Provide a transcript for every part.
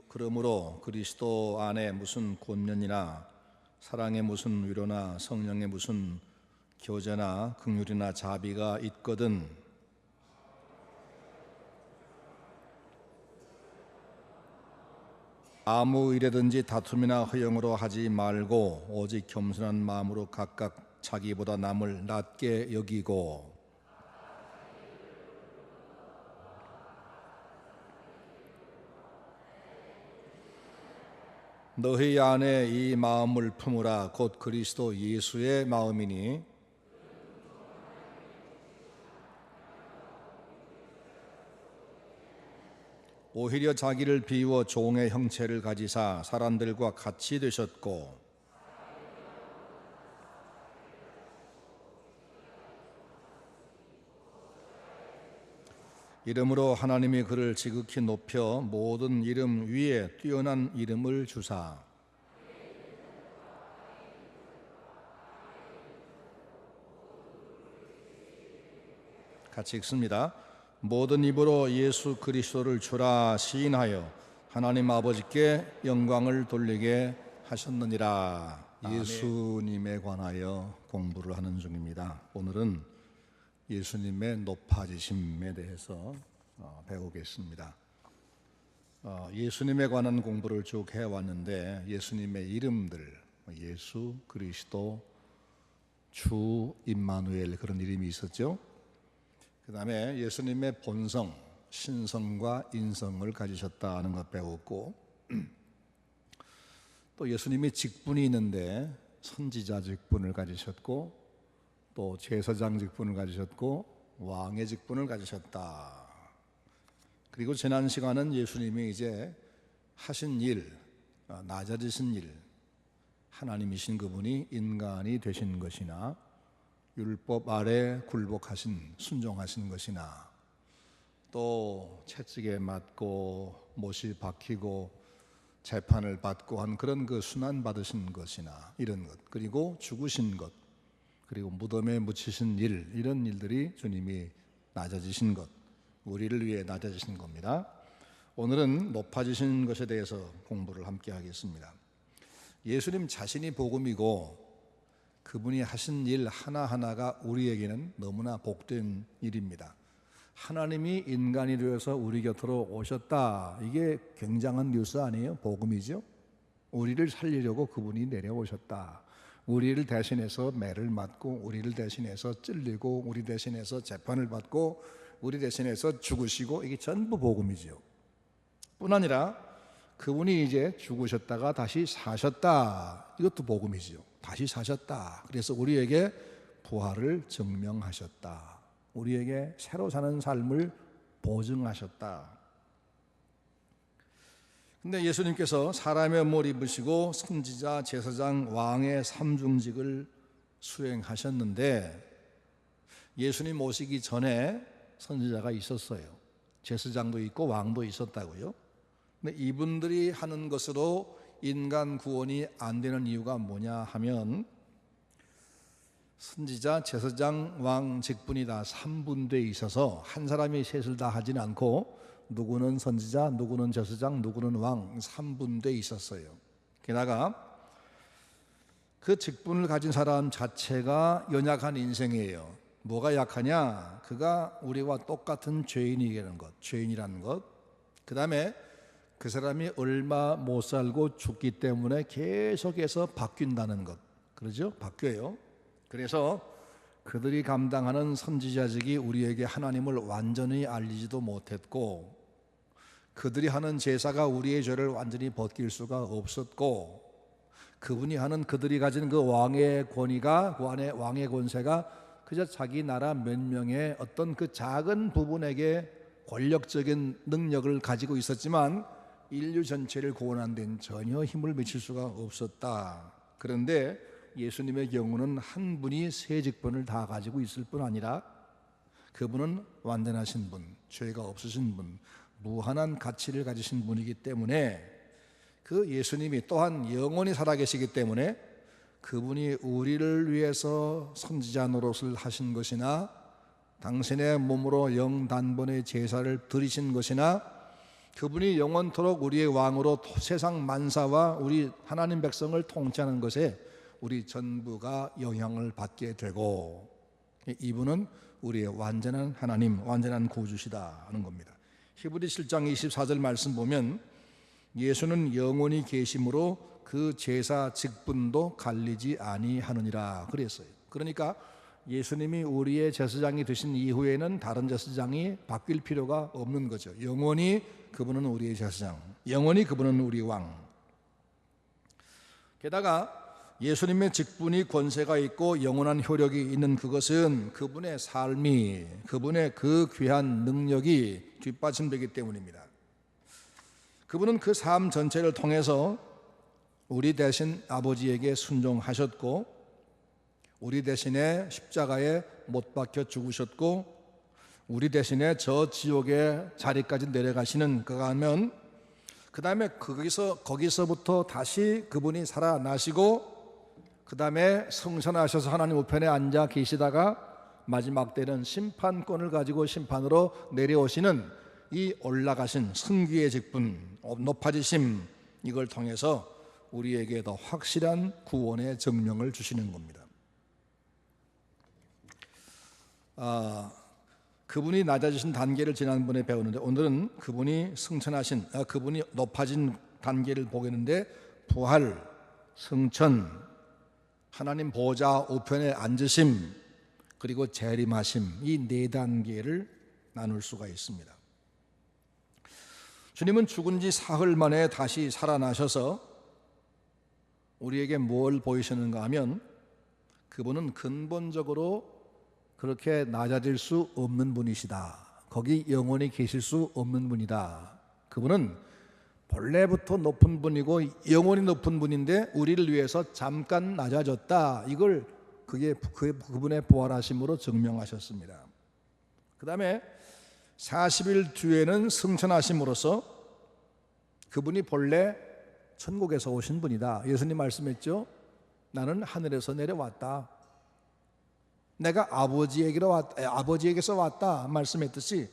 그러므로 그리스도 안에 무슨 권면이나 사랑의 무슨 위로나 성령의 무슨 교제나 긍휼이나 자비가 있거든 아무 일에든지 다툼이나 허영으로 하지 말고 오직 겸손한 마음으로 각각 자기보다 남을 낮게 여기고 너희 안에 이 마음을 품으라. 곧 그리스도 예수의 마음이니 오히려 자기를 비워 종의 형체를 가지사 사람들과 같이 되셨고 이름으로 하나님이 그를 지극히 높여 모든 이름 위에 뛰어난 이름을 주사 같이 읽습니다. 모든 입으로 예수 그리스도를 주라 시인하여 하나님 아버지께 영광을 돌리게 하셨느니라. 예수님에 관하여 공부를 하는 중입니다. 오늘은 예수님의 높아지심에 대해서 배우겠습니다. 예수님에 관한 공부를 쭉 해왔는데 예수님의 이름들, 예수, 그리스도, 주, 임마누엘 그런 이름이 있었죠. 그 다음에 예수님의 본성, 신성과 인성을 가지셨다는 것 배웠고 또 예수님이 직분이 있는데 선지자 직분을 가지셨고 또 제사장 직분을 가지셨고 왕의 직분을 가지셨다. 그리고 지난 시간은 예수님이 이제 하신 일, 낮아지신 일, 하나님이신 그분이 인간이 되신 것이나 율법 아래 굴복하신 순종하신 것이나 또 채찍에 맞고 못이 박히고 재판을 받고 한 그런 그 순환 받으신 것이나 이런 것, 그리고 죽으신 것, 그리고 무덤에 묻히신 일, 이런 일들이 주님이 낮아지신 것, 우리를 위해 낮아지신 겁니다. 오늘은 높아지신 것에 대해서 공부를 함께 하겠습니다. 예수님 자신이 복음이고 그분이 하신 일 하나하나가 우리에게는 너무나 복된 일입니다. 하나님이 인간이 되어서 우리 곁으로 오셨다. 이게 굉장한 뉴스 아니에요? 복음이죠. 우리를 살리려고 그분이 내려오셨다. 우리를 대신해서 매를 맞고 우리를 대신해서 찔리고 우리 대신해서 재판을 받고 우리 대신해서 죽으시고 이게 전부 복음이죠. 뿐 아니라 그분이 이제 죽으셨다가 다시 사셨다. 이것도 복음이죠. 다시 사셨다. 그래서 우리에게 부활을 증명하셨다. 우리에게 새로 사는 삶을 보증하셨다. 근데 예수님께서 사람의 몸을 입으시고 선지자, 제사장, 왕의 삼중직을 수행하셨는데 예수님 오시기 전에 선지자가 있었어요. 제사장도 있고 왕도 있었다고요. 근데 이분들이 하는 것으로 인간 구원이 안 되는 이유가 뭐냐 하면 선지자, 제사장, 왕 직분이 다 3분되어 있어서 한 사람이 셋을 다 하진 않고 누구는 선지자, 누구는 제사장, 누구는 왕 3분되어 있었어요. 게다가 그 직분을 가진 사람 자체가 연약한 인생이에요. 뭐가 약하냐? 그가 우리와 똑같은 죄인이라는 것, 죄인이라는 것. 그 다음에 그 사람이 얼마 못 살고 죽기 때문에 계속해서 바뀐다는 것. 그러죠? 바뀌어요. 그래서 그들이 감당하는 선지자직이 우리에게 하나님을 완전히 알리지도 못했고 그들이 하는 제사가 우리의 죄를 완전히 벗길 수가 없었고 그분이 하는 그들이 가진 그 왕의 권위가 그 안에 왕의 권세가 그저 자기 나라 몇 명의 어떤 그 작은 부분에게 권력적인 능력을 가지고 있었지만 인류 전체를 구원하는 데는 전혀 힘을 미칠 수가 없었다. 그런데 예수님의 경우는 한 분이 세 직분을 다 가지고 있을 뿐 아니라 그분은 완전하신 분, 죄가 없으신 분, 무한한 가치를 가지신 분이기 때문에 그 예수님이 또한 영원히 살아계시기 때문에 그분이 우리를 위해서 선지자 노릇을 하신 것이나 당신의 몸으로 영단번의 제사를 드리신 것이나 그분이 영원토록 우리의 왕으로 세상 만사와 우리 하나님 백성을 통치하는 것에 우리 전부가 영향을 받게 되고, 이분은 우리의 완전한 하나님, 완전한 구주시다 하는 겁니다. 히브리 7장 24절 말씀 보면 예수는 영원히 계심으로 그 제사 직분도 갈리지 아니하느니라 그랬어요. 그러니까 예수님이 우리의 제사장이 되신 이후에는 다른 제사장이 바뀔 필요가 없는 거죠. 영원히 그분은 우리의 제사장, 영원히 그분은 우리 왕. 게다가 예수님의 직분이 권세가 있고 영원한 효력이 있는 그것은 그분의 삶이, 그분의 그 귀한 능력이 뒷받침되기 때문입니다. 그분은 그 삶 전체를 통해서 우리 대신 아버지에게 순종하셨고, 우리 대신에 십자가에 못 박혀 죽으셨고, 우리 대신에 저 지옥의 자리까지 내려가시는 그가 하면, 그 다음에 거기서부터 다시 그분이 살아나시고, 그 다음에 승천하셔서 하나님 우편에 앉아 계시다가 마지막 때는 심판권을 가지고 심판으로 내려오시는 이 올라가신 승귀의 직분, 높아지심, 이걸 통해서 우리에게 더 확실한 구원의 증명을 주시는 겁니다. 그분이 낮아지신 단계를 지난번에 배웠는데, 오늘은 그분이 승천하신, 그분이 높아진 단계를 보겠는데, 부활, 승천, 하나님 보좌 우편에 앉으심, 그리고 재림하심, 이 네 단계를 나눌 수가 있습니다. 주님은 죽은 지 사흘 만에 다시 살아나셔서 우리에게 뭘 보이시는가 하면, 그분은 근본적으로 그렇게 낮아질 수 없는 분이시다. 거기 영원히 계실 수 없는 분이다. 그분은 본래부터 높은 분이고 영원히 높은 분인데 우리를 위해서 잠깐 낮아졌다. 이걸 그분의 부활하심으로 증명하셨습니다. 그 다음에 40일 뒤에는 승천하심으로써 그분이 본래 천국에서 오신 분이다. 예수님 말씀했죠. 나는 하늘에서 내려왔다. 내가 아버지에게서 왔다 말씀했듯이,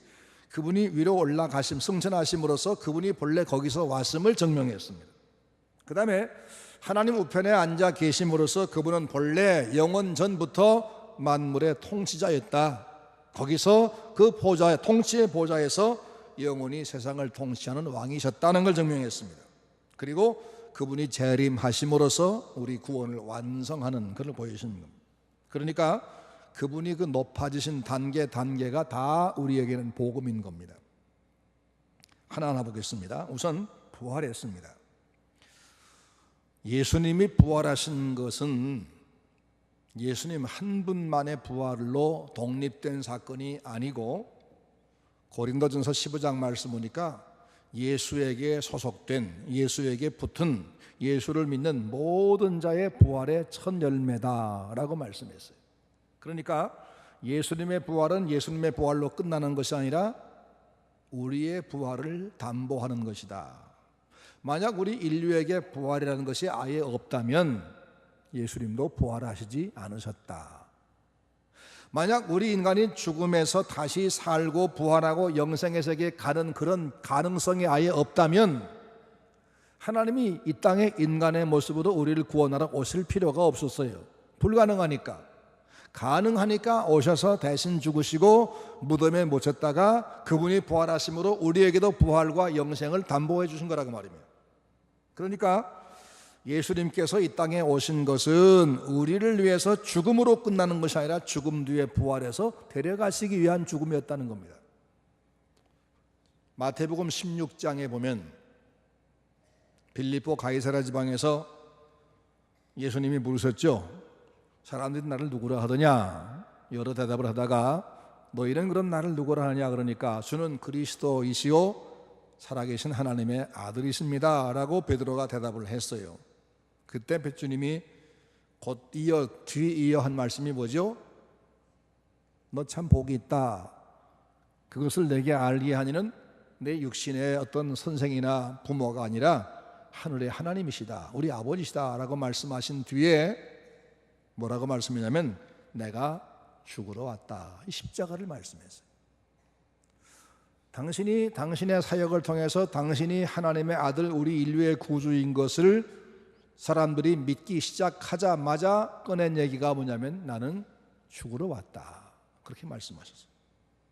그분이 위로 올라가심, 승천하심으로써 그분이 본래 거기서 왔음을 증명했습니다. 그 다음에 하나님 우편에 앉아 계심으로써 그분은 본래 영원 전부터 만물의 통치자였다. 거기서 그 보좌, 통치의 보좌에서 영원히 세상을 통치하는 왕이셨다는 걸 증명했습니다. 그리고 그분이 재림하심으로써 우리 구원을 완성하는 것을 보여주시는 겁니다. 그러니까 그분이 그 높아지신 단계가 다 우리에게는 복음인 겁니다. 하나하나 보겠습니다. 우선 부활했습니다. 예수님이 부활하신 것은 예수님 한 분만의 부활로 독립된 사건이 아니고, 고린도전서 15장 말씀 보니까 예수에게 소속된, 예수에게 붙은, 예수를 믿는 모든 자의 부활의 첫 열매다라고 말씀했어요. 그러니까 예수님의 부활은 예수님의 부활로 끝나는 것이 아니라 우리의 부활을 담보하는 것이다. 만약 우리 인류에게 부활이라는 것이 아예 없다면 예수님도 부활하시지 않으셨다. 만약 우리 인간이 죽음에서 다시 살고 부활하고 영생의 세계에 가는 그런 가능성이 아예 없다면 하나님이 이 땅에 인간의 모습으로 우리를 구원하러 오실 필요가 없었어요. 불가능하니까. 가능하니까 오셔서 대신 죽으시고 무덤에 묻혔다가 그분이 부활하심으로 우리에게도 부활과 영생을 담보해 주신 거라고 말입니다. 그러니까 예수님께서 이 땅에 오신 것은 우리를 위해서 죽음으로 끝나는 것이 아니라 죽음 뒤에 부활해서 데려가시기 위한 죽음이었다는 겁니다. 마태복음 16장에 보면 빌립보 가이사랴 지방에서 예수님이 물으셨죠. 사람들이 나를 누구라 하더냐? 여러 대답을 하다가 너희는 그럼 나를 누구라 하냐? 그러니까 주는 그리스도이시오 살아계신 하나님의 아들이십니다 라고 베드로가 대답을 했어요. 그때 주님이 곧 뒤이어 한 말씀이 뭐죠? 너 참 복이 있다. 그것을 내게 알게 하니는 내 육신의 어떤 선생이나 부모가 아니라 하늘의 하나님이시다, 우리 아버지시다 라고 말씀하신 뒤에 뭐라고 당신이 당신의 사역을 통해서 당신이 하나님의 아들 우리 인류의 구주인 것을 사람들이 믿기 시작하자마자 꺼낸 얘기가 뭐냐면 나는 죽으러 왔다, 그렇게 말씀하셨어요.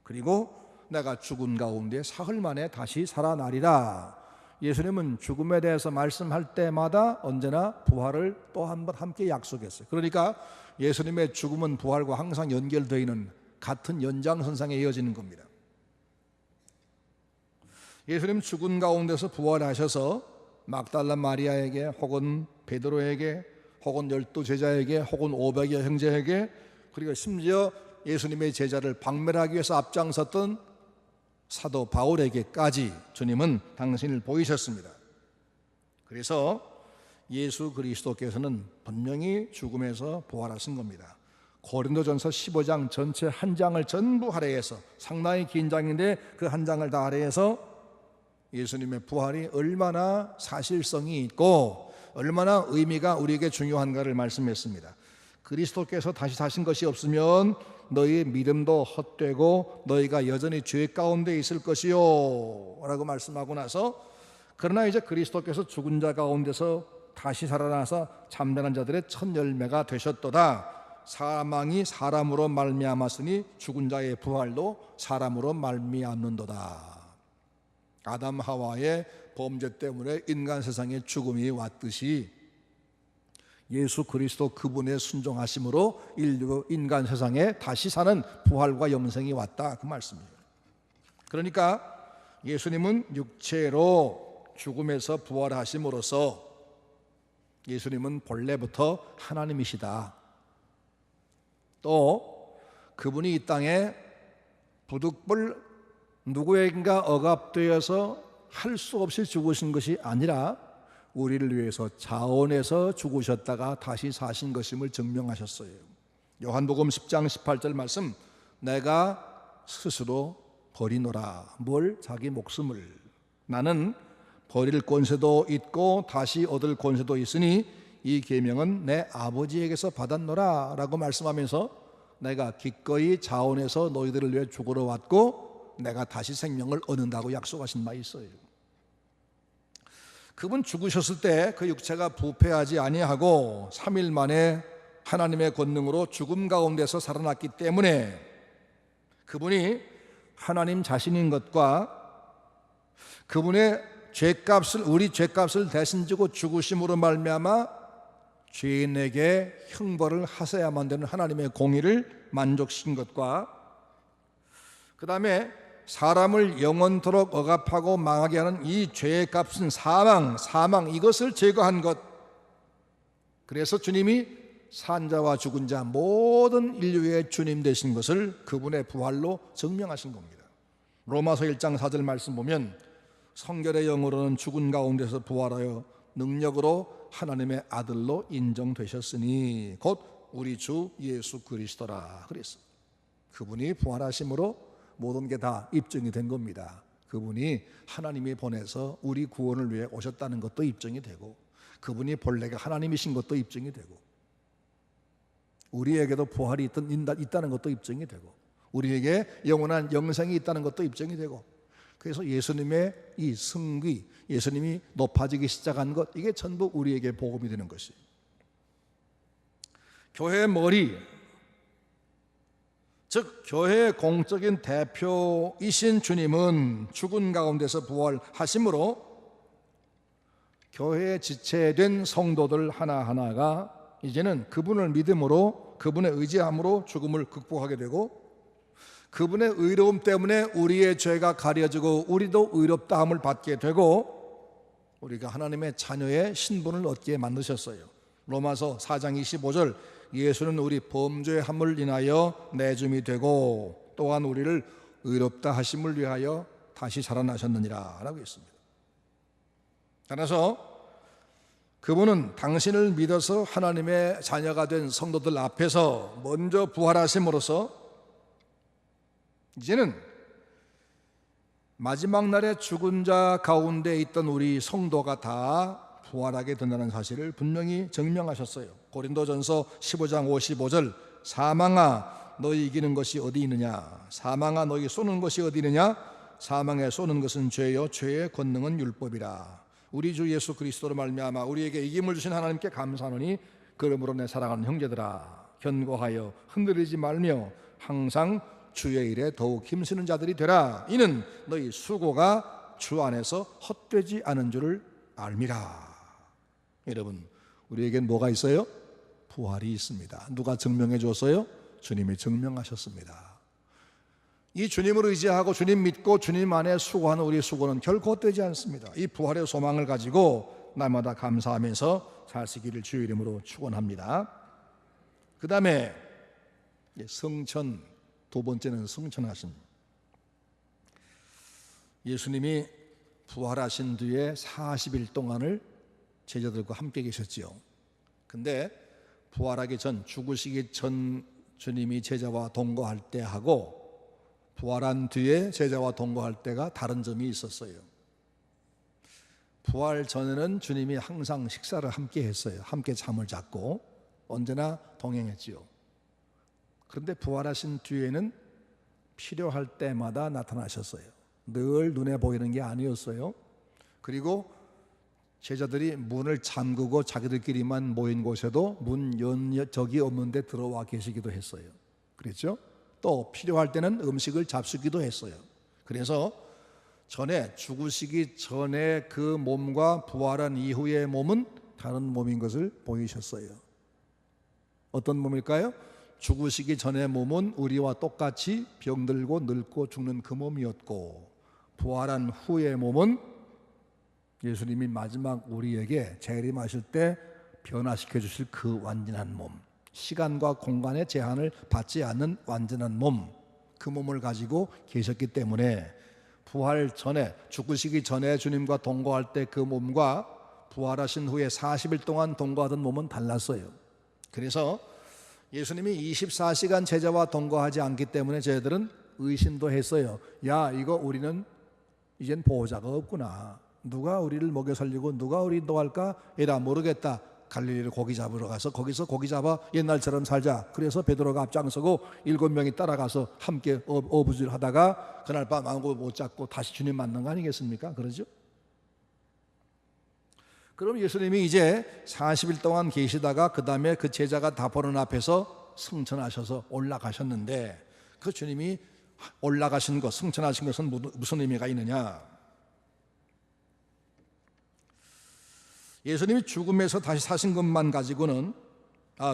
그리고 내가 죽은 가운데 사흘 만에 다시 살아나리라. 예수님은 죽음에 대해서 말씀할 때마다 언제나 부활을 또 한 번 함께 약속했어요. 그러니까 예수님의 죽음은 부활과 항상 연결되어 있는 같은 연장선상에 이어지는 겁니다. 예수님 죽은 가운데서 부활하셔서 막달라 마리아에게 혹은 베드로에게 혹은 12 제자에게 혹은 500여 형제에게 그리고 심지어 예수님의 제자를 박멸하기 위해서 앞장섰던 사도 바울에게까지 주님은 당신을 보이셨습니다. 그래서 예수 그리스도께서는 분명히 죽음에서 부활하신 겁니다. 고린도전서 15장 전체 한 장을 전부 할애해서, 상당히 긴 장인데 그 한 장을 다 할애해서 예수님의 부활이 얼마나 사실성이 있고 얼마나 의미가 우리에게 중요한가를 말씀했습니다. 그리스도께서 다시 사신 것이 없으면 너희의 믿음도 헛되고 너희가 여전히 죄 가운데 있을 것이요 라고 말씀하고 나서, 그러나 이제 그리스도께서 죽은 자 가운데서 다시 살아나서 잠자는 자들의 첫 열매가 되셨도다. 사망이 사람으로 말미암았으니 죽은 자의 부활도 사람으로 말미암는도다. 아담 하와의 범죄 때문에 인간 세상에 죽음이 왔듯이 예수 그리스도 그분의 순종하심으로 인류 인간 세상에 다시 사는 부활과 영생이 왔다, 그 말씀입니다. 그러니까 예수님은 육체로 죽음에서 부활하심으로써 예수님은 본래부터 하나님이시다. 또 그분이 이 땅에 부득불 누구에겐가 억압되어서 할 수 없이 죽으신 것이 아니라 우리를 위해서 자원해서 죽으셨다가 다시 사신 것임을 증명하셨어요. 요한복음 10장 18절 말씀, 내가 스스로 버리노라. 뭘? 자기 목숨을. 나는 버릴 권세도 있고 다시 얻을 권세도 있으니 이 계명은 내 아버지에게서 받았노라 라고 말씀하면서 내가 기꺼이 자원해서 너희들을 위해 죽으러 왔고 내가 다시 생명을 얻는다고 약속하신 바 있어요. 그분 죽으셨을 때 그 육체가 부패하지 아니하고 3일 만에 하나님의 권능으로 죽음 가운데서 살아났기 때문에 그분이 하나님 자신인 것과 그분의 죄값을, 우리 죄값을 대신 지고 죽으심으로 말미암아 죄인에게 형벌을 하셔야만 되는 하나님의 공의를 만족시킨 것과 그 다음에 사람을 영원토록 억압하고 망하게 하는 이 죄의 값은 사망 이것을 제거한 것. 그래서 주님이 산자와 죽은 자 모든 인류의 주님 되신 것을 그분의 부활로 증명하신 겁니다. 로마서 1장 4절 말씀 보면 성결의 영으로는 죽은 가운데서 부활하여 능력으로 하나님의 아들로 인정되셨으니 곧 우리 주 예수 그리스도라 그랬어요. 그분이 부활하심으로 모든 게 다 입증이 된 겁니다. 그분이 하나님이 보내서 우리 구원을 위해 오셨다는 것도 입증이 되고 그분이 본래가 하나님이신 것도 입증이 되고 우리에게도 부활이 있다는 것도 입증이 되고 우리에게 영원한 영생이 있다는 것도 입증이 되고, 그래서 예수님의 이 승귀, 예수님이 높아지기 시작한 것, 이게 전부 우리에게 복음이 되는 것이에요. 교회의 머리, 즉 교회의 공적인 대표이신 주님은 죽은 가운데서 부활하심으로 교회에 지체된 성도들 하나하나가 이제는 그분을 믿음으로, 그분의 의지함으로 죽음을 극복하게 되고 그분의 의로움 때문에 우리의 죄가 가려지고 우리도 의롭다함을 받게 되고 우리가 하나님의 자녀의 신분을 얻게 만드셨어요. 로마서 4장 25절, 예수는 우리 범죄함을 인하여 내줌이 되고 또한 우리를 의롭다 하심을 위하여 다시 살아나셨느니라 라고 했습니다. 따라서 그분은 당신을 믿어서 하나님의 자녀가 된 성도들 앞에서 먼저 부활하심으로써 이제는 마지막 날에 죽은 자 가운데 있던 우리 성도가 다 부활하게 된다는 사실을 분명히 증명하셨어요. 고린도전서 15장 55절, 사망아 너희 이기는 것이 어디 있느냐, 사망아 너희 쏘는 것이 어디 있느냐, 사망에 쏘는 것은 죄요 죄의 권능은 율법이라. 우리 주 예수 그리스도로 말미암아 우리에게 이김을 주신 하나님께 감사하노니 그러므로 내 사랑하는 형제들아 견고하여 흔들리지 말며 항상 주의 일에 더욱 힘쓰는 자들이 되라. 이는 너희 수고가 주 안에서 헛되지 않은 줄을 알미라. 여러분, 우리에겐 뭐가 있어요? 부활이 있습니다. 누가 증명해 줬어요? 주님이 증명하셨습니다. 이 주님을 의지하고 주님 믿고 주님 안에 수고하는 우리의 수고는 결코 헛되지 않습니다. 이 부활의 소망을 가지고 날마다 감사하면서 사시기를 주의 이름으로 축원합니다. 그 다음에 성천, 두 번째는 성천하심. 예수님이 부활하신 뒤에 40일 동안을 제자들과 함께 계셨지요. 근데 부활하기 전, 죽으시기 전 주님이 제자와 동거할 때하고 부활한 뒤에 제자와 동거할 때가 다른 점이 있었어요. 부활 전에는 주님이 항상 식사를 함께 했어요. 함께 잠을 잤고 언제나 동행했지요. 그런데 부활하신 뒤에는 필요할 때마다 나타나셨어요. 늘 눈에 보이는 게 아니었어요. 그리고 제자들이 문을 잠그고 자기들끼리만 모인 곳에도 문 연 적이 없는데 들어와 계시기도 했어요. 그랬죠? 또 필요할 때는 음식을 잡수기도 했어요. 그래서 전에 죽으시기 전에 그 몸과 부활한 이후의 몸은 다른 몸인 것을 보이셨어요. 어떤 몸일까요? 죽으시기 전의 몸은 우리와 똑같이 병들고 늙고 죽는 그 몸이었고, 부활한 후의 몸은 예수님이 마지막 우리에게 재림하실 때 변화시켜 주실 그 완전한 몸, 시간과 공간의 제한을 받지 않는 완전한 몸, 그 몸을 가지고 계셨기 때문에 부활 전에, 죽으시기 전에 주님과 동거할 때 그 몸과 부활하신 후에 40일 동안 동거하던 몸은 달랐어요. 그래서 예수님이 24시간 제자와 동거하지 않기 때문에 저희들은 의심도 했어요. 야, 이거 우리는 이젠 보호자가 없구나. 누가 우리를 먹여 살리고 누가 우리 인도할까? 에라 모르겠다. 갈릴리로 고기 잡으러 가서 거기서 고기 잡아 옛날처럼 살자. 그래서 베드로가 앞장서고 7명이 따라가서 함께 어부질 하다가 그날 밤 아무것도 못 잡고 다시 주님 만난 거 아니겠습니까? 그러죠? 그럼 예수님이 이제 40일 동안 계시다가 그 다음에 그 제자가 다 보는 앞에서 승천하셔서 올라가셨는데, 그 주님이 올라가신 것, 승천하신 것은 무슨 의미가 있느냐? 예수님이 죽음에서 다시 사신 것만 가지고는,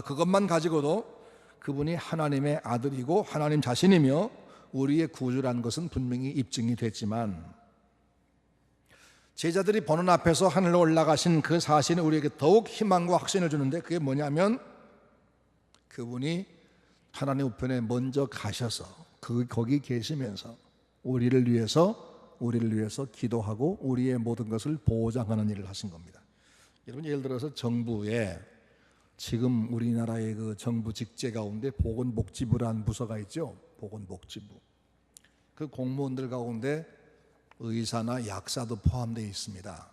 그것만 가지고도 그분이 하나님의 아들이고 하나님 자신이며 우리의 구주라는 것은 분명히 입증이 됐지만, 제자들이 보는 앞에서 하늘로 올라가신 그 사실은 우리에게 더욱 희망과 확신을 주는데, 그게 뭐냐면 그분이 하나님 우편에 먼저 가셔서 거기 계시면서 우리를 위해서 기도하고 우리의 모든 것을 보장하는 일을 하신 겁니다. 여러분, 예를 들어서 정부에 지금 우리나라의 그 정부 직제 가운데 보건복지부라는 부서가 있죠. 보건복지부. 그 공무원들 가운데 의사나 약사도 포함되어 있습니다.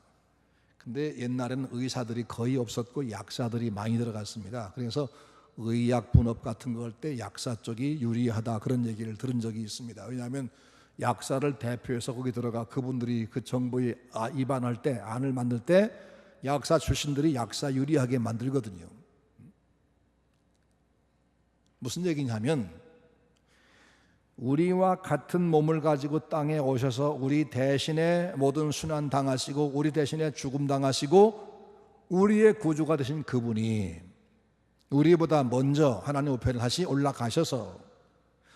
근데 옛날에는 의사들이 거의 없었고 약사들이 많이 들어갔습니다. 그래서 의약 분업 같은 거 할 때 약사 쪽이 유리하다, 그런 얘기를 들은 적이 있습니다. 왜냐하면 약사를 대표해서 거기 들어가 그분들이 그 정부에 입안할 때, 안을 만들 때 약사 출신들이 약사 유리하게 만들거든요. 무슨 얘기냐면 우리와 같은 몸을 가지고 땅에 오셔서 우리 대신에 모든 순환 당하시고 우리 대신에 죽음 당하시고 우리의 구주가 되신 그분이 우리보다 먼저 하나님 우편을 다시 올라가셔서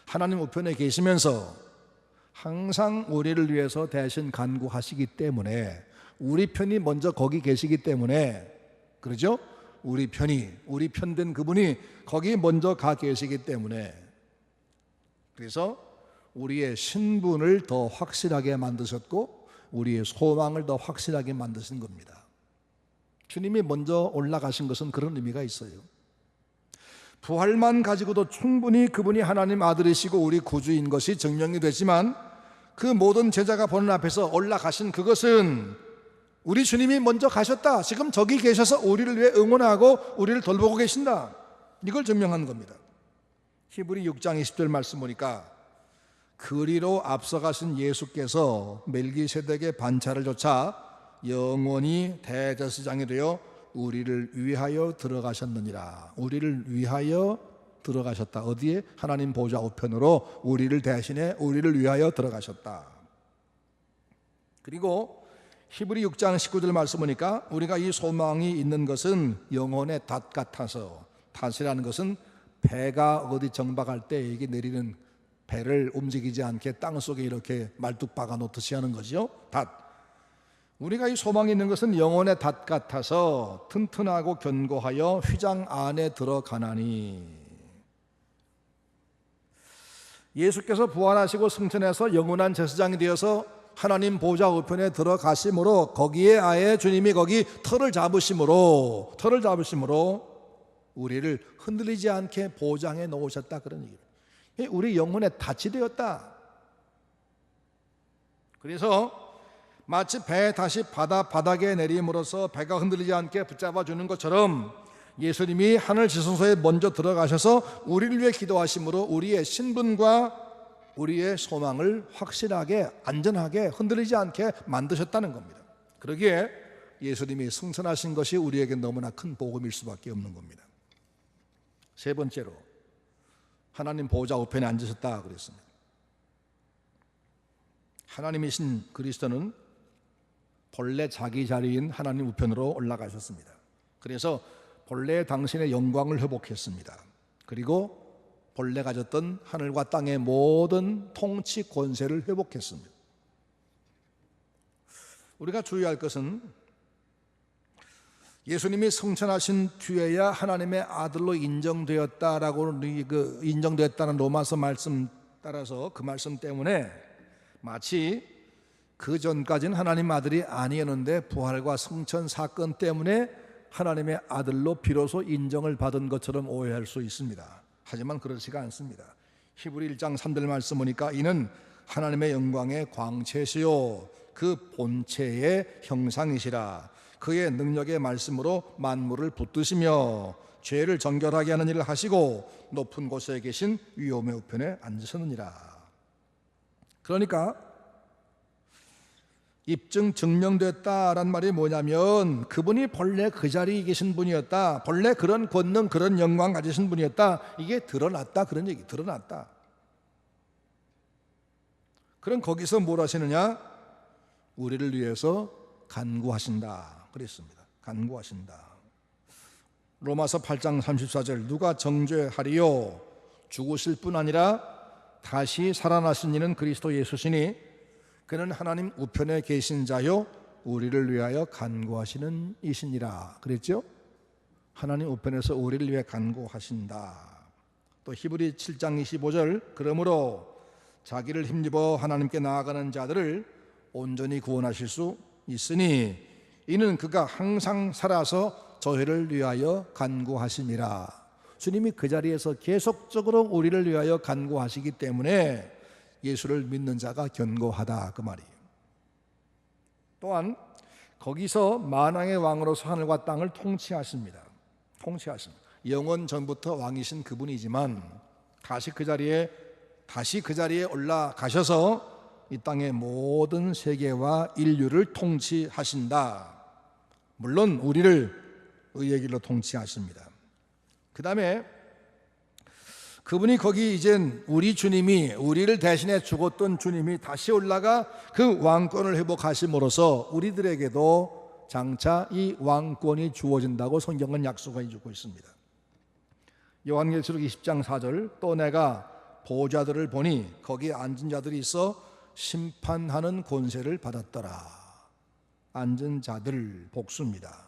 하나님 우편에 계시면서 항상 우리를 위해서 대신 간구하시기 때문에, 우리 편이 먼저 거기 계시기 때문에, 그러죠? 우리 편된 그분이 거기 먼저 가 계시기 때문에, 그래서 우리의 신분을 더 확실하게 만드셨고 우리의 소망을 더 확실하게 만드신 겁니다. 주님이 먼저 올라가신 것은 그런 의미가 있어요. 부활만 가지고도 충분히 그분이 하나님 아들이시고 우리 구주인 것이 증명이 되지만, 그 모든 제자가 보는 앞에서 올라가신 그것은 우리 주님이 먼저 가셨다, 지금 저기 계셔서 우리를 위해 응원하고 우리를 돌보고 계신다, 이걸 증명하는 겁니다. 히브리 6장 20절 말씀 보니까 그리로 앞서가신 예수께서 멜기세덱의 반차를 좇아 영원히 대제사장이 되어 우리를 위하여 들어가셨느니라. 우리를 위하여 들어가셨다. 어디에? 하나님 보좌 우편으로 우리를 대신해 우리를 위하여 들어가셨다. 그리고 히브리 6장 19절 말씀 보니까 우리가 이 소망이 있는 것은 영혼의 닷 같아서, 닷이라는 것은 배가 어디 정박할 때 이게 내리는 배를 움직이지 않게 땅속에 이렇게 말뚝 박아 놓듯이 하는 거죠. 닷. 우리가 이 소망이 있는 것은 영혼의 닷 같아서 튼튼하고 견고하여 휘장 안에 들어가나니. 예수께서 부활하시고 승천해서 영원한 제사장이 되어서 하나님 보좌 우편에 들어가심으로 거기에 아예 주님이 거기 터를 잡으심으로 우리를 흔들리지 않게 보장해 놓으셨다, 그런 얘기예요. 우리 영혼의 닻이 되었다. 그래서 마치 배 다시 바닥에 내림으로써 배가 흔들리지 않게 붙잡아 주는 것처럼 예수님이 하늘 지성소에 먼저 들어가셔서 우리를 위해 기도하심으로 우리의 신분과 우리의 소망을 확실하게 안전하게 흔들리지 않게 만드셨다는 겁니다. 그러기에 예수님이 승천하신 것이 우리에게 너무나 큰 복음일 수밖에 없는 겁니다. 세 번째로 하나님 보좌 우편에 앉으셨다 그랬습니다. 하나님이신 그리스도는 본래 자기 자리인 하나님 우편으로 올라가셨습니다. 그래서 본래 당신의 영광을 회복했습니다. 그리고 본래 가졌던 하늘과 땅의 모든 통치 권세를 회복했습니다. 우리가 주의할 것은 예수님이 승천하신 뒤에야 하나님의 아들로 인정되었다라고 인정되었다는 로마서 말씀 따라서 그 말씀 때문에 마치 그 전까지는 하나님 아들이 아니었는데 부활과 승천 사건 때문에 하나님의 아들로 비로소 인정을 받은 것처럼 오해할 수 있습니다. 하지만 그렇지가 않습니다. 히브리 1장 3절 말씀 보니까 이는 하나님의 영광의 광채시요 그 본체의 형상이시라. 그의 능력의 말씀으로 만물을 붙드시며 죄를 정결하게 하는 일을 하시고 높은 곳에 계신 위엄의 우편에 앉으셨느니라. 그러니까 입증 증명됐다란 말이 뭐냐면 그분이 본래 그 자리에 계신 분이었다, 본래 그런 권능 그런 영광 가지신 분이었다, 이게 드러났다, 그런 얘기. 드러났다. 그럼 거기서 뭘 하시느냐? 우리를 위해서 간구하신다 그랬습니다. 간구하신다. 로마서 8장 34절 누가 정죄하리요? 죽으실 뿐 아니라 다시 살아나신 이는 그리스도 예수시니 그는 하나님 우편에 계신 자요 우리를 위하여 간구하시는 이시니라 그랬죠? 하나님 우편에서 우리를 위해 간구하신다. 또 히브리 7장 25절 그러므로 자기를 힘입어 하나님께 나아가는 자들을 온전히 구원하실 수 있으니 이는 그가 항상 살아서 저희를 위하여 간구하심이라. 주님이 그 자리에서 계속적으로 우리를 위하여 간구하시기 때문에 예수를 믿는 자가 견고하다 그 말이에요. 또한 거기서 만왕의 왕으로서 하늘과 땅을 통치하십니다. 영원 전부터 왕이신 그분이지만 다시 그 자리에 올라가셔서 이 땅의 모든 세계와 인류를 통치하신다. 물론 우리를 의의 길로 통치하십니다. 그 다음에 그분이 거기 이젠 우리 주님이 우리를 대신해 죽었던 주님이 다시 올라가 그 왕권을 회복하심으로써 우리들에게도 장차 이 왕권이 주어진다고 성경은 약속해 주고 있습니다. 요한계시록 20장 4절 또 내가 보좌들을 보니 거기에 앉은 자들이 있어 심판하는 권세를 받았더라. 앉은 자들 복수입니다.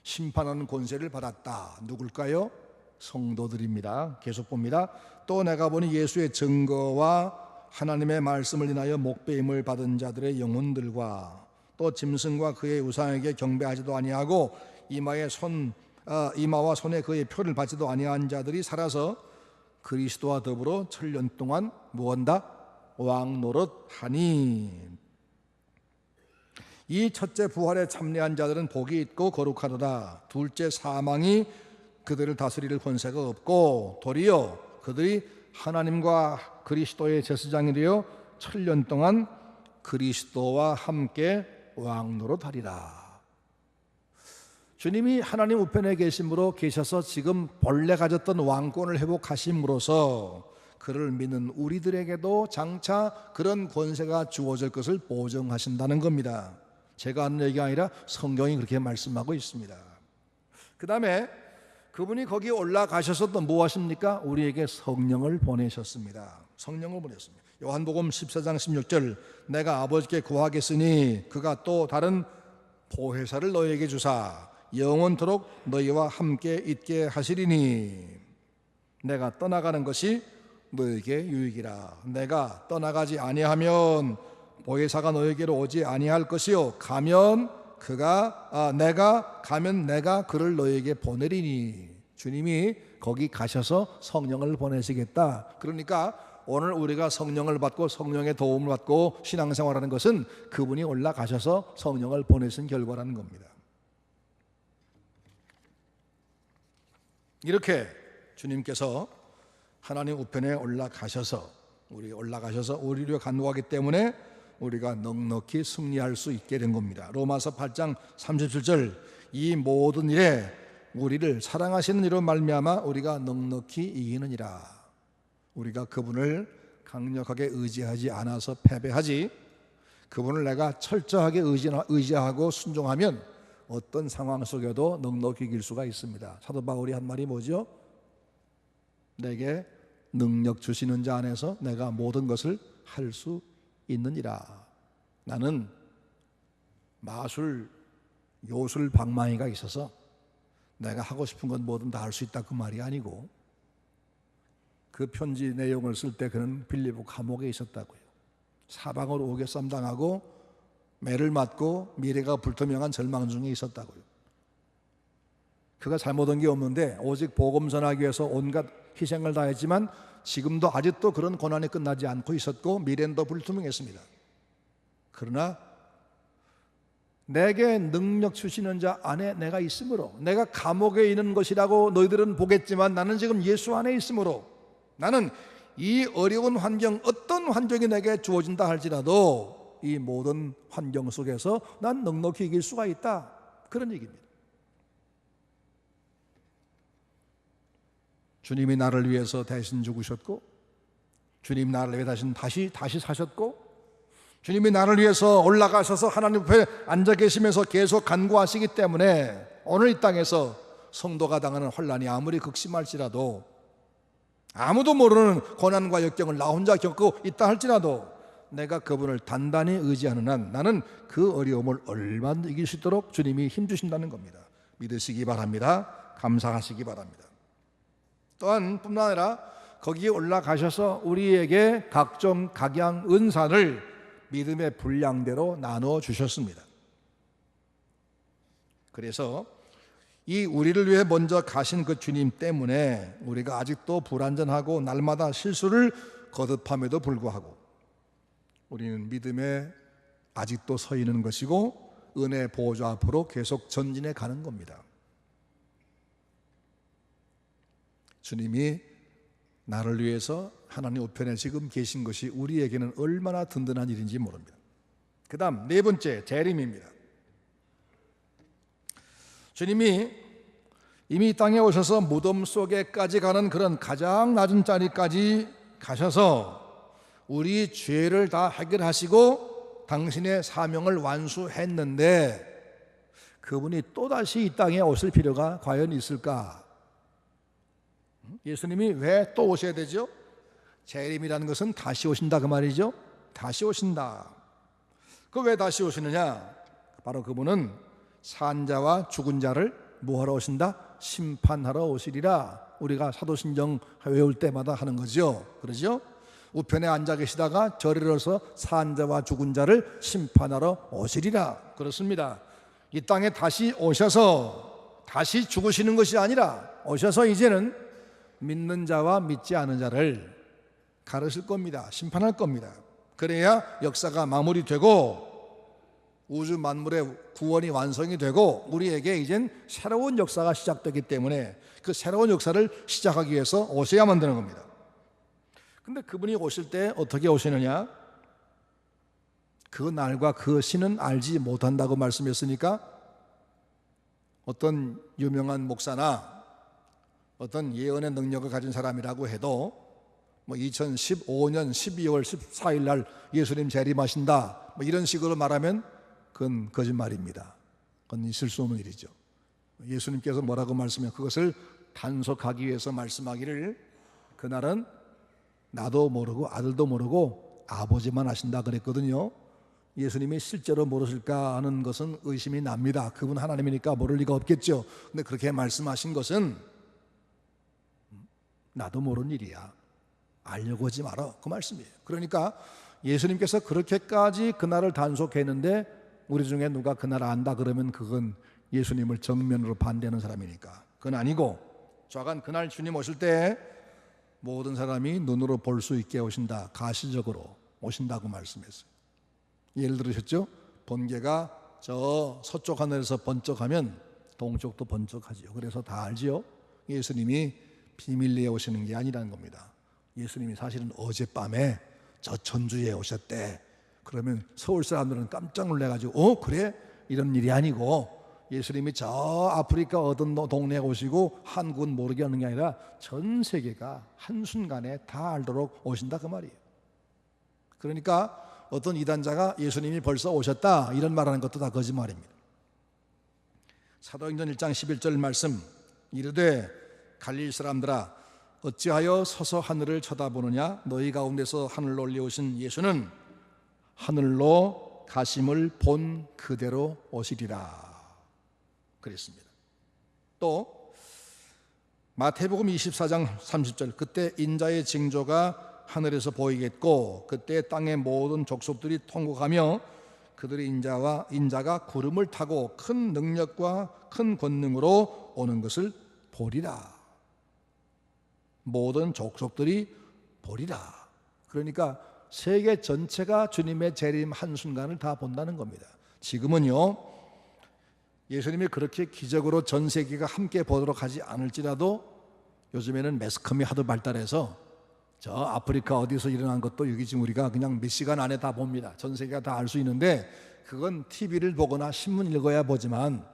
심판하는 권세를 받았다. 누굴까요? 성도들입니다. 계속 봅니다. 또 내가 보니 예수의 증거와 하나님의 말씀을 인하여 목배임을 받은 자들의 영혼들과 또 짐승과 그의 우상에게 경배하지도 아니하고 이마와 손에 그의 표를 받지도 아니한 자들이 살아서 그리스도와 더불어 7년 동안 무언다? 왕 노릇하니. 이 첫째 부활에 참여한 자들은 복이 있고 거룩하도다. 둘째 사망이 그들을 다스릴 권세가 없고 도리어 그들이 하나님과 그리스도의 제사장이 되어 7년 동안 그리스도와 함께 왕노릇하리라. 주님이 하나님 우편에 계셔서 지금 본래 가졌던 왕권을 회복하심으로써 그를 믿는 우리들에게도 장차 그런 권세가 주어질 것을 보증하신다는 겁니다. 제가 하는 얘기가 아니라 성경이 그렇게 말씀하고 있습니다. 그 다음에 그분이 거기에 올라가셔서 또 뭐 하십니까? 우리에게 성령을 보내셨습니다. 성령을 보냈습니다. 요한복음 14장 16절, 내가 아버지께 구하겠으니 그가 또 다른 보혜사를 너희에게 주사 영원토록 너희와 함께 있게 하시리니 내가 떠나가는 것이 너희에게 유익이라. 내가 떠나가지 아니하면 보혜사가 너희에게로 오지 아니할 것이요 내가 가면 내가 그를 너희에게 보내리니. 주님이 거기 가셔서 성령을 보내시겠다. 그러니까 오늘 우리가 성령을 받고 성령의 도움을 받고 신앙생활하는 것은 그분이 올라가셔서 성령을 보내신 결과라는 겁니다. 이렇게 주님께서 하나님 우편에 올라가셔서 우리를 간구하기 때문에 우리가 넉넉히 승리할 수 있게 된 겁니다. 로마서 8장 37절, 이 모든 일에 우리를 사랑하시는 이로 말미암아 우리가 넉넉히 이기느니라. 우리가 그분을 강력하게 의지하지 않아서 패배하지, 그분을 내가 철저하게 의지하고 순종하면 어떤 상황 속에도 넉넉히 이길 수가 있습니다. 사도 바울이 한 말이 뭐죠? 내게 능력 주시는 자 안에서 내가 모든 것을 할 수 있느니라. 나는 마술, 요술 방망이가 있어서 내가 하고 싶은 건 뭐든 다 할 수 있다 그 말이 아니고, 그 편지 내용을 쓸 때 그는 빌립보 감옥에 있었다고요. 사방으로 오개쌈 당하고 매를 맞고 미래가 불투명한 절망 중에 있었다고요. 그가 잘못한 게 없는데 오직 복음 전하기 위해서 온갖 희생을 다했지만 지금도 아직도 그런 고난이 끝나지 않고 있었고 미래는 더 불투명했습니다. 그러나 내게 능력 주시는 자 안에 내가 있으므로, 내가 감옥에 있는 것이라고 너희들은 보겠지만 나는 지금 예수 안에 있으므로, 나는 이 어려운 환경, 어떤 환경이 내게 주어진다 할지라도 이 모든 환경 속에서 난 넉넉히 이길 수가 있다, 그런 얘기입니다. 주님이 나를 위해서 대신 죽으셨고, 주님 나를 위해 다시 사셨고, 주님이 나를 위해서 올라가셔서 하나님 앞에 앉아 계시면서 계속 간구하시기 때문에 오늘 이 땅에서 성도가 당하는 혼란이 아무리 극심할지라도, 아무도 모르는 고난과 역경을 나 혼자 겪고 있다 할지라도 내가 그분을 단단히 의지하는 한 나는 그 어려움을 얼마나 이길 수 있도록 주님이 힘주신다는 겁니다. 믿으시기 바랍니다. 감사하시기 바랍니다. 또한 뿐만 아니라 거기에 올라가셔서 우리에게 각종 각양 은사를 믿음의 분량대로 나누어 주셨습니다. 그래서 이 우리를 위해 먼저 가신 그 주님 때문에 우리가 아직도 불완전하고 날마다 실수를 거듭함에도 불구하고 우리는 믿음에 아직도 서 있는 것이고 은혜 보좌 앞으로 계속 전진해 가는 겁니다. 주님이 나를 위해서 하나님 우편에 지금 계신 것이 우리에게는 얼마나 든든한 일인지 모릅니다. 그 다음 네 번째, 재림입니다. 주님이 이미 이 땅에 오셔서 무덤 속에까지 가는 그런 가장 낮은 자리까지 가셔서 우리 죄를 다 해결하시고 당신의 사명을 완수했는데 그분이 또다시 이 땅에 오실 필요가 과연 있을까? 예수님이 왜 또 오셔야 되죠? 재림이라는 것은 다시 오신다 그 말이죠. 다시 오신다. 그 왜 다시 오시느냐? 바로 그분은 산자와 죽은 자를 뭐하러 오신다? 심판하러 오시리라. 우리가 사도신경 외울 때마다 하는 거죠. 그러죠? 우편에 앉아 계시다가 절을 이뤄서 산자와 죽은 자를 심판하러 오시리라. 그렇습니다. 이 땅에 다시 오셔서 다시 죽으시는 것이 아니라 오셔서 이제는 믿는 자와 믿지 않은 자를 가르칠 겁니다. 심판할 겁니다. 그래야 역사가 마무리되고 우주 만물의 구원이 완성이 되고 우리에게 이젠 새로운 역사가 시작되기 때문에 그 새로운 역사를 시작하기 위해서 오셔야만 되는 겁니다. 근데 그분이 오실 때 어떻게 오시느냐? 그 날과 그 시는 알지 못한다고 말씀했으니까 어떤 유명한 목사나 어떤 예언의 능력을 가진 사람이라고 해도 2015년 12월 14일 날 예수님 재림하신다 이런 식으로 말하면 그건 거짓말입니다. 그건 있을 수 없는 일이죠. 예수님께서 뭐라고 말씀해요? 그것을 단속하기 위해서 말씀하기를 그날은 나도 모르고 아들도 모르고 아버지만 아신다 그랬거든요. 예수님이 실제로 모르실까 하는 것은 의심이 납니다. 그분 하나님이니까 모를 리가 없겠죠. 근데 그렇게 말씀하신 것은 나도 모르는 일이야, 알려고 하지 마라, 그 말씀이에요. 그러니까 예수님께서 그렇게까지 그날을 단속했는데 우리 중에 누가 그날 안다 그러면 그건 예수님을 정면으로 반대하는 사람이니까 그건 아니고, 좌간 그날 주님 오실 때 모든 사람이 눈으로 볼 수 있게 오신다, 가시적으로 오신다고 말씀했어요. 예를 들으셨죠? 번개가 저 서쪽 하늘에서 번쩍하면 동쪽도 번쩍하지요. 그래서 다 알지요. 예수님이 비밀리에 오시는 게 아니라는 겁니다. 예수님이 사실은 어젯밤에 저 전주에 오셨대. 그러면 서울 사람들은 깜짝 놀라가지고 그래? 이런 일이 아니고, 예수님이 저 아프리카 어떤 동네에 오시고 한국은 모르게 하는 게 아니라 전 세계가 한순간에 다 알도록 오신다 그 말이에요. 그러니까 어떤 이단자가 예수님이 벌써 오셨다 이런 말하는 것도 다 거짓말입니다. 사도행전 1장 11절 말씀, 이르되 갈릴 사람들아 어찌하여 서서 하늘을 쳐다보느냐? 너희 가운데서 하늘로 올려오신 예수는 하늘로 가심을 본 그대로 오시리라 그랬습니다. 또 마태복음 24장 30절, 그때 인자의 징조가 하늘에서 보이겠고 그때 땅의 모든 족속들이 통곡하며 그들의 인자가 구름을 타고 큰 능력과 큰 권능으로 오는 것을 보리라. 모든 족속들이 보리라. 그러니까 세계 전체가 주님의 재림 한순간을 다 본다는 겁니다. 지금은요, 예수님이 그렇게 기적으로 전 세계가 함께 보도록 하지 않을지라도 요즘에는 매스컴이 하도 발달해서 저 아프리카 어디서 일어난 것도 여기 지금 우리가 그냥 몇 시간 안에 다 봅니다. 전 세계가 다 알 수 있는데 그건 TV를 보거나 신문 읽어야 보지만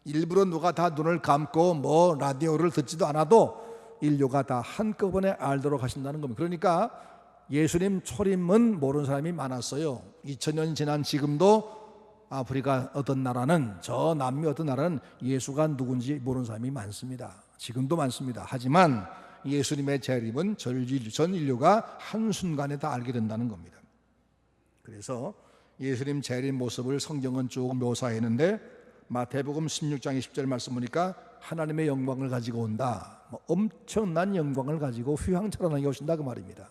일부러 누가 다 눈을 감고 라디오를 듣지도 않아도 인류가 다 한꺼번에 알도록 하신다는 겁니다. 그러니까 예수님 초림은 모르는 사람이 많았어요. 2000년 지난 지금도 아프리카 어떤 나라는, 저 남미 어떤 나라는 예수가 누군지 모르는 사람이 많습니다. 지금도 많습니다. 하지만 예수님의 재림은 전 인류가 한순간에 다 알게 된다는 겁니다. 그래서 예수님 재림 모습을 성경은 쭉 묘사했는데 마태복음 16장 20절 말씀 보니까 하나님의 영광을 가지고 온다, 엄청난 영광을 가지고 휘황찬란하게 오신다 그 말입니다.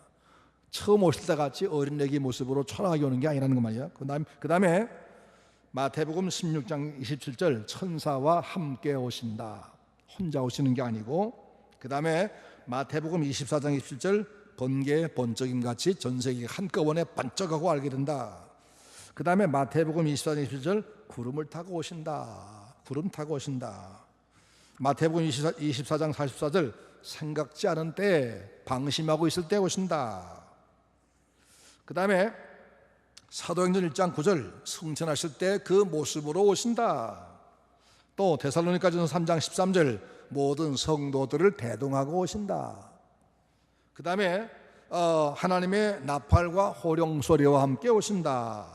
처음 오실 때 같이 어린애기 모습으로 초라하게 오는 게 아니라는 거 말이야. 그 다음에 마태복음 16장 27절, 천사와 함께 오신다, 혼자 오시는 게 아니고, 그 다음에 마태복음 24장 27절, 번개의 번쩍임 같이 전 세계가 한꺼번에 반짝하고 알게 된다. 그 다음에 마태복음 24장 27절, 구름을 타고 오신다, 구름 타고 오신다. 마태복음 24장 44절, 생각지 않은 때에 방심하고 있을 때 오신다. 그 다음에 사도행전 1장 9절, 승천하실 때 그 모습으로 오신다. 또 데살로니가전서 3장 13절, 모든 성도들을 대동하고 오신다. 그 다음에 하나님의 나팔과 호령 소리와 함께 오신다.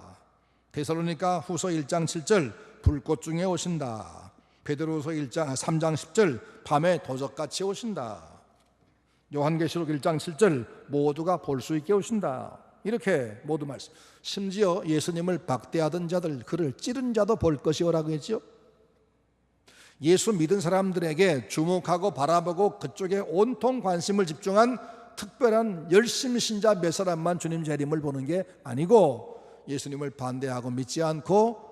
데살로니가 후서 1장 7절, 불꽃 중에 오신다. 베드로후서 3장 10절, 밤에 도적같이 오신다. 요한계시록 1장 7절, 모두가 볼 수 있게 오신다. 이렇게 모두 말씀. 심지어 예수님을 박대하던 자들, 그를 찌른 자도 볼 것이오라고 했죠. 예수 믿은 사람들에게 주목하고 바라보고 그쪽에 온통 관심을 집중한 특별한 열심 신자 몇 사람만 주님 재림을 보는 게 아니고, 예수님을 반대하고 믿지 않고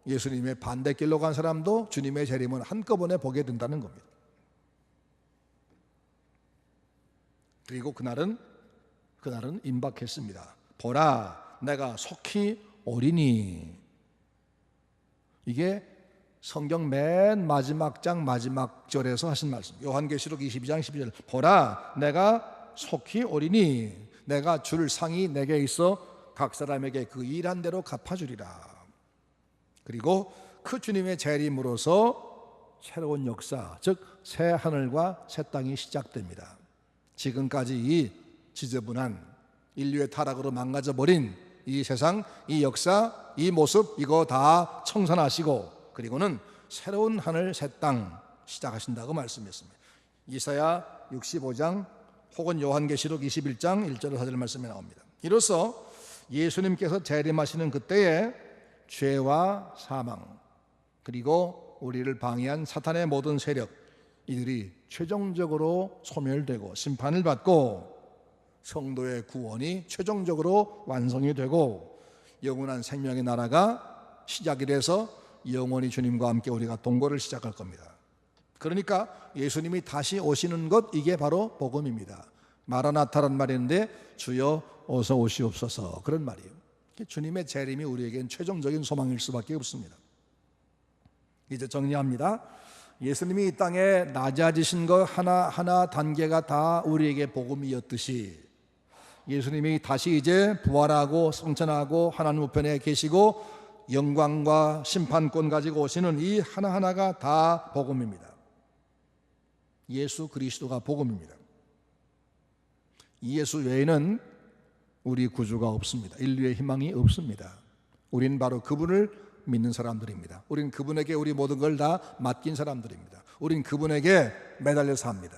예수님의 반대길로 간 사람도 주님의 재림을 한꺼번에 보게 된다는 겁니다. 그리고 그날은 임박했습니다. 보라, 내가 속히 오리니. 이게 성경 맨 마지막 장 마지막 절에서 하신 말씀. 요한계시록 22장 12절, 보라, 내가 속히 오리니. 내가 줄 상이 내게 있어 각 사람에게 그 일한 대로 갚아주리라. 그리고 그 주님의 재림으로서 새로운 역사, 즉 새 하늘과 새 땅이 시작됩니다. 지금까지 이 지저분한 인류의 타락으로 망가져버린 이 세상, 이 역사, 이 모습, 이거 다 청산하시고 그리고는 새로운 하늘, 새 땅 시작하신다고 말씀했습니다. 이사야 65장 혹은 요한계시록 21장 1절 4절 말씀에 나옵니다. 이로써 예수님께서 재림하시는 그때에 죄와 사망 그리고 우리를 방해한 사탄의 모든 세력, 이들이 최종적으로 소멸되고 심판을 받고 성도의 구원이 최종적으로 완성이 되고 영원한 생명의 나라가 시작이 돼서 영원히 주님과 함께 우리가 동거를 시작할 겁니다. 그러니까 예수님이 다시 오시는 것, 이게 바로 복음입니다. 마라나타란 말인데 주여 어서 오시옵소서, 그런 말이에요. 주님의 재림이 우리에겐 최종적인 소망일 수밖에 없습니다. 이제 정리합니다. 예수님이 이 땅에 낮아지신 것 하나하나 단계가 다 우리에게 복음이었듯이 예수님이 다시 이제 부활하고 승천하고 하나님 우편에 계시고 영광과 심판권 가지고 오시는 이 하나하나가 다 복음입니다. 예수 그리스도가 복음입니다. 이 예수 외에는 우리 구주가 없습니다. 인류의 희망이 없습니다. 우리는 바로 그분을 믿는 사람들입니다. 우리는 그분에게 우리 모든 걸 다 맡긴 사람들입니다. 우리는 그분에게 매달려 삽니다.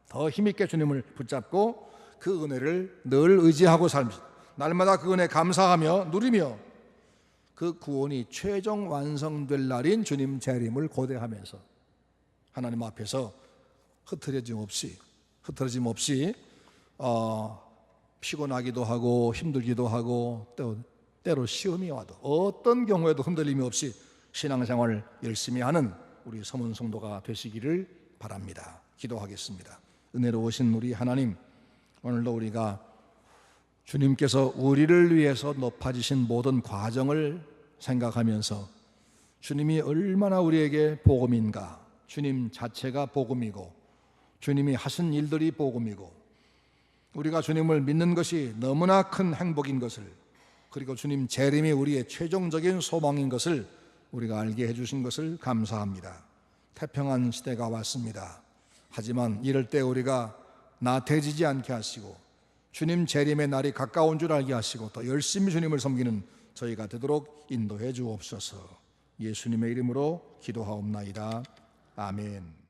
더 힘있게 주님을 붙잡고 그 은혜를 늘 의지하고 삽니다. 날마다 그 은혜 감사하며 누리며 그 구원이 최종 완성될 날인 주님 재림을 고대하면서 하나님 앞에서 흐트러짐 없이 피곤하기도 하고 힘들기도 하고 때로 시험이 와도 어떤 경우에도 흔들림이 없이 신앙생활을 열심히 하는 우리 서문 성도가 되시기를 바랍니다. 기도하겠습니다. 은혜로우신 우리 하나님, 오늘도 우리가 주님께서 우리를 위해서 높아지신 모든 과정을 생각하면서 주님이 얼마나 우리에게 복음인가, 주님 자체가 복음이고 주님이 하신 일들이 복음이고 우리가 주님을 믿는 것이 너무나 큰 행복인 것을, 그리고 주님 재림이 우리의 최종적인 소망인 것을 우리가 알게 해주신 것을 감사합니다. 태평한 시대가 왔습니다. 하지만 이럴 때 우리가 나태해지지 않게 하시고 주님 재림의 날이 가까운 줄 알게 하시고 더 열심히 주님을 섬기는 저희가 되도록 인도해 주옵소서. 예수님의 이름으로 기도하옵나이다. 아멘.